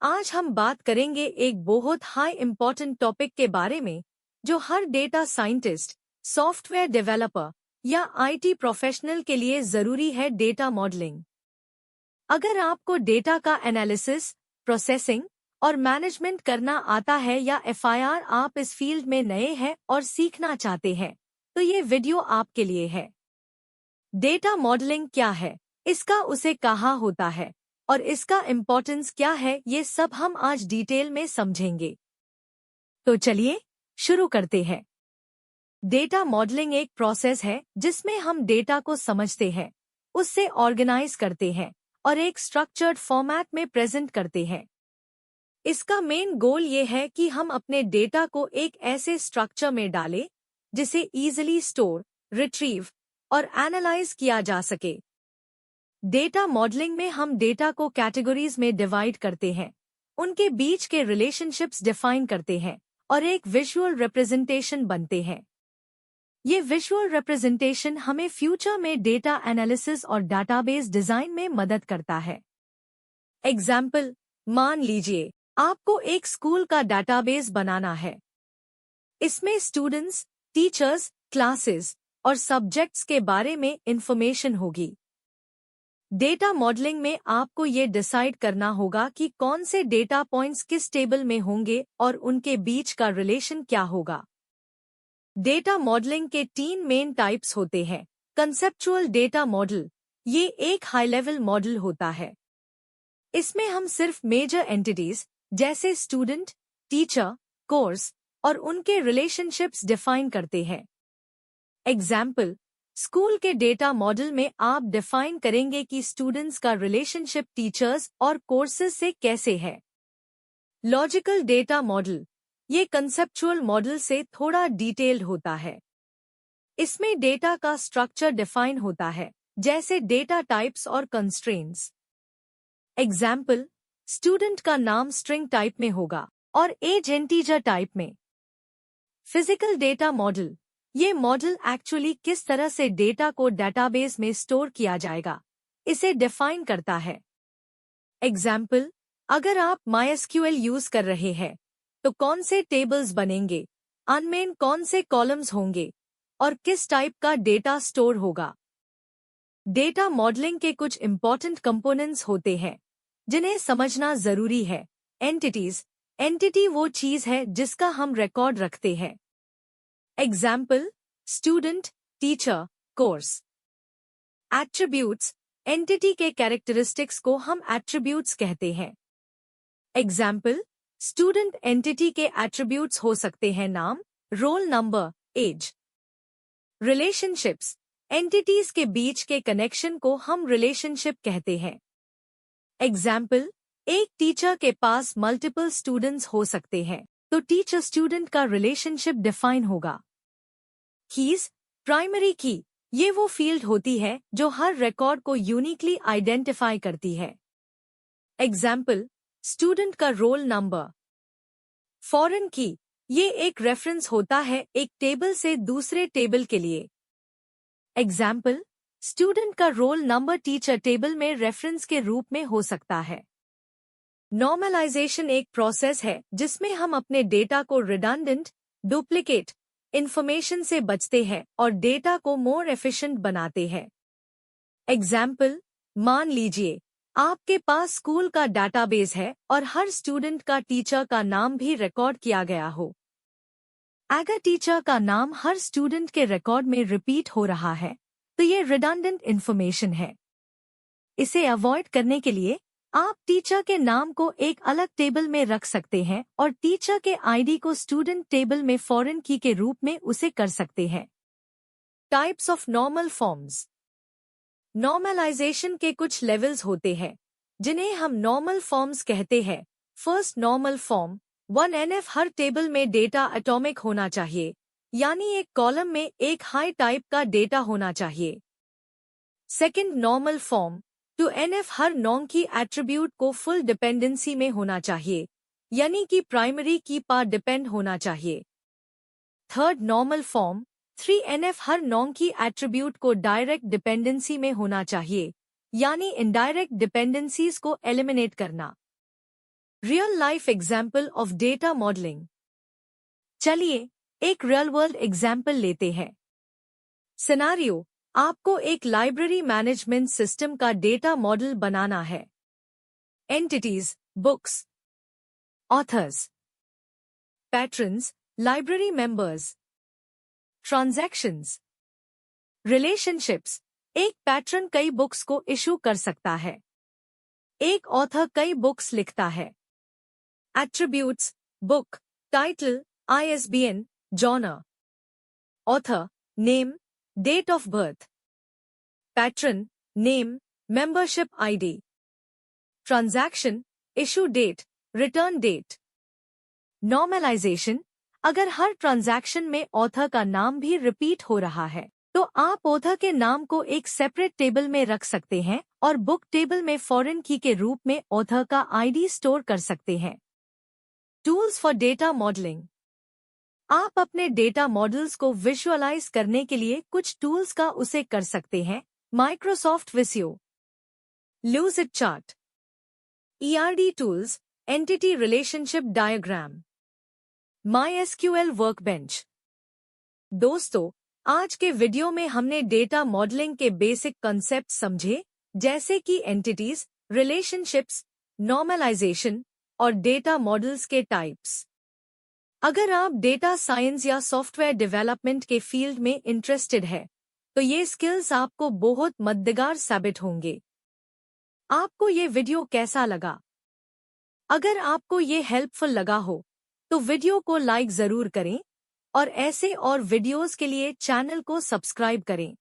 आज हम बात करेंगे एक बहुत हाई इम्पोर्टेंट टॉपिक के बारे में जो हर डेटा साइंटिस्ट, सॉफ्टवेयर डेवलपर या आईटी प्रोफेशनल के लिए जरूरी है, डेटा मॉडलिंग। अगर आपको डेटा का एनालिसिस, प्रोसेसिंग और मैनेजमेंट करना आता है या एफआईआर आप इस फील्ड में नए हैं और सीखना चाहते हैं, तो ये वीडियो आपके लिए है। डेटा मॉडलिंग क्या है, इसका उसे कहाँ होता है और इसका इम्पोर्टेंस क्या है, ये सब हम आज डिटेल में समझेंगे। तो चलिए शुरू करते हैं। डेटा मॉडलिंग एक प्रोसेस है जिसमें हम डेटा को समझते हैं, उससे ऑर्गेनाइज करते हैं और एक स्ट्रक्चर्ड फॉर्मेट में प्रेजेंट करते हैं। इसका मेन गोल ये है कि हम अपने डेटा को एक ऐसे स्ट्रक्चर में डालें जिसे इजीली स्टोर, रिट्रीव और एनालाइज किया जा सके। डेटा मॉडलिंग में हम डेटा को कैटेगरीज में डिवाइड करते हैं, उनके बीच के रिलेशनशिप्स डिफाइन करते हैं और एक विजुअल रिप्रेजेंटेशन बनते हैं। ये विजुअल रिप्रेजेंटेशन हमें फ्यूचर में डेटा एनालिसिस और डाटाबेस डिजाइन में मदद करता है। एग्जाम्पल, मान लीजिए आपको एक स्कूल का डाटाबेस बनाना है। इसमें स्टूडेंट्स, टीचर्स, क्लासेस और सब्जेक्ट्स के बारे में इंफॉर्मेशन होगी। डेटा मॉडलिंग में आपको ये डिसाइड करना होगा कि कौन से डेटा पॉइंट्स किस टेबल में होंगे और उनके बीच का रिलेशन क्या होगा। डेटा मॉडलिंग के 3 मेन टाइप्स होते हैं। कंसेप्चुअल डेटा मॉडल, ये एक हाई लेवल मॉडल होता है। इसमें हम सिर्फ मेजर एंटिटीज जैसे स्टूडेंट, टीचर, कोर्स और उनके रिलेशनशिप्स डिफाइन करते हैं। एग्जाम्पल, स्कूल के डेटा मॉडल में आप डिफाइन करेंगे कि स्टूडेंट्स का रिलेशनशिप टीचर्स और कोर्सेज से कैसे है। लॉजिकल डेटा मॉडल, ये कंसेप्चुअल मॉडल से थोड़ा डिटेल्ड होता है। इसमें डेटा का स्ट्रक्चर डिफाइन होता है, जैसे डेटा टाइप्स और कंस्ट्रेंट्स। एग्जाम्पल, स्टूडेंट का नाम स्ट्रिंग टाइप में होगा और एज इंटीजर टाइप में। फिजिकल डेटा मॉडल, ये मॉडल एक्चुअली किस तरह से डेटा को डेटाबेस में स्टोर किया जाएगा, इसे डिफाइन करता है। एग्जाम्पल, अगर आप MySQL यूज कर रहे हैं तो कौन से टेबल्स बनेंगे, अनमेन कौन से कॉलम्स होंगे और किस टाइप का डेटा स्टोर होगा। डेटा मॉडलिंग के कुछ इंपॉर्टेंट कंपोनेंट्स होते हैं जिन्हें समझना जरूरी है। एंटिटीज, एंटिटी वो चीज है जिसका हम रिकॉर्ड रखते हैं। Example, student, teacher, course. Attributes, entity के कैरेक्टरिस्टिक्स को हम एट्रीब्यूट्स कहते हैं। एग्जाम्पल, स्टूडेंट एंटिटी के एट्रीब्यूट्स हो सकते हैं नाम, roll number, age. Relationships, entities के बीच के कनेक्शन को हम रिलेशनशिप कहते हैं। एग्जाम्पल, एक टीचर के पास मल्टीपल स्टूडेंट्स हो सकते हैं तो टीचर स्टूडेंट का रिलेशनशिप डिफाइन होगा। कीज, प्राइमरी की, ये वो फील्ड होती है जो हर रिकॉर्ड को यूनिकली आइडेंटिफाई करती है। एग्जाम्पल, स्टूडेंट का रोल नंबर। फॉरेन की, ये एक रेफरेंस होता है एक टेबल से दूसरे टेबल के लिए। एग्जाम्पल, स्टूडेंट का रोल नंबर टीचर टेबल में रेफरेंस के रूप में हो सकता है। नॉर्मलाइजेशन एक प्रोसेस है जिसमें हम अपने डेटा को रिडंडेंट, डुप्लीकेट इंफॉर्मेशन से बचते हैं और डेटा को मोर एफिशिएंट बनाते हैं। एग्जाम्पल, मान लीजिए आपके पास स्कूल का डाटाबेस है और हर स्टूडेंट का टीचर का नाम भी रिकॉर्ड किया गया हो। अगर टीचर का नाम हर स्टूडेंट के रिकॉर्ड में रिपीट हो रहा है तो ये रिडंडेंट इंफॉर्मेशन है। इसे अवॉइड करने के लिए आप टीचर के नाम को एक अलग टेबल में रख सकते हैं और टीचर के आईडी को स्टूडेंट टेबल में फॉरेन की के रूप में उसे कर सकते हैं। Types of normal forms. Normalization के कुछ लेवल्स होते हैं जिन्हें हम नॉर्मल फॉर्म्स कहते हैं। फर्स्ट नॉर्मल फॉर्म 1NF, हर टेबल में डेटा एटॉमिक होना चाहिए, यानी एक कॉलम में एक हाई टाइप का डेटा होना चाहिए। सेकंड नॉर्मल फॉर्म 2NF, हर नॉन की एट्रीब्यूट को फुल डिपेंडेंसी में होना चाहिए, यानी कि प्राइमरी की पर डिपेंड होना चाहिए। थर्ड नॉर्मल फॉर्म 3NF, हर नॉन की एट्रीब्यूट को डायरेक्ट डिपेंडेंसी में होना चाहिए, यानी इनडायरेक्ट डिपेंडेंसीज को एलिमिनेट करना। Real life example of data modelling. चलिए एक रियल वर्ल्ड एग्जाम्पल लेते हैं। सिनारियो, आपको एक लाइब्रेरी मैनेजमेंट सिस्टम का डेटा मॉडल बनाना है। Entities, books, authors, patrons, library members, transactions, relationships. एक पैट्रन कई बुक्स को इशू कर सकता है। एक ऑथर कई बुक्स लिखता है। Attributes, book, title, ISBN, genre. Author, name, date of birth. Patron, name, membership ID। Transaction, issue date, return date. Normalization, अगर हर ट्रांजैक्शन में ऑथर का नाम भी रिपीट हो रहा है तो आप ऑथर के नाम को एक सेपरेट टेबल में रख सकते हैं और बुक टेबल में फॉरेन की के रूप में ऑथर का ID स्टोर कर सकते हैं। Tools for data modelling. आप अपने डेटा मॉडल्स को विजुअलाइज करने के लिए कुछ टूल्स का उसे कर सकते हैं। Microsoft Visio, Lucidchart, ERD tools, entity relationship diagram, MySQL workbench. दोस्तों, आज के वीडियो में हमने डेटा मॉडलिंग के बेसिक कॉन्सेप्ट समझे, जैसे कि एंटिटीज, रिलेशनशिप्स, नॉर्मलाइजेशन और डेटा मॉडल्स के टाइप्स। अगर आप डेटा साइंस या सॉफ्टवेयर डेवलपमेंट के फील्ड में इंटरेस्टेड है तो ये स्किल्स आपको बहुत मददगार साबित होंगे। आपको ये वीडियो कैसा लगा? अगर आपको ये हेल्पफुल लगा हो तो वीडियो को लाइक जरूर करें और ऐसे और वीडियोस के लिए चैनल को सब्सक्राइब करें।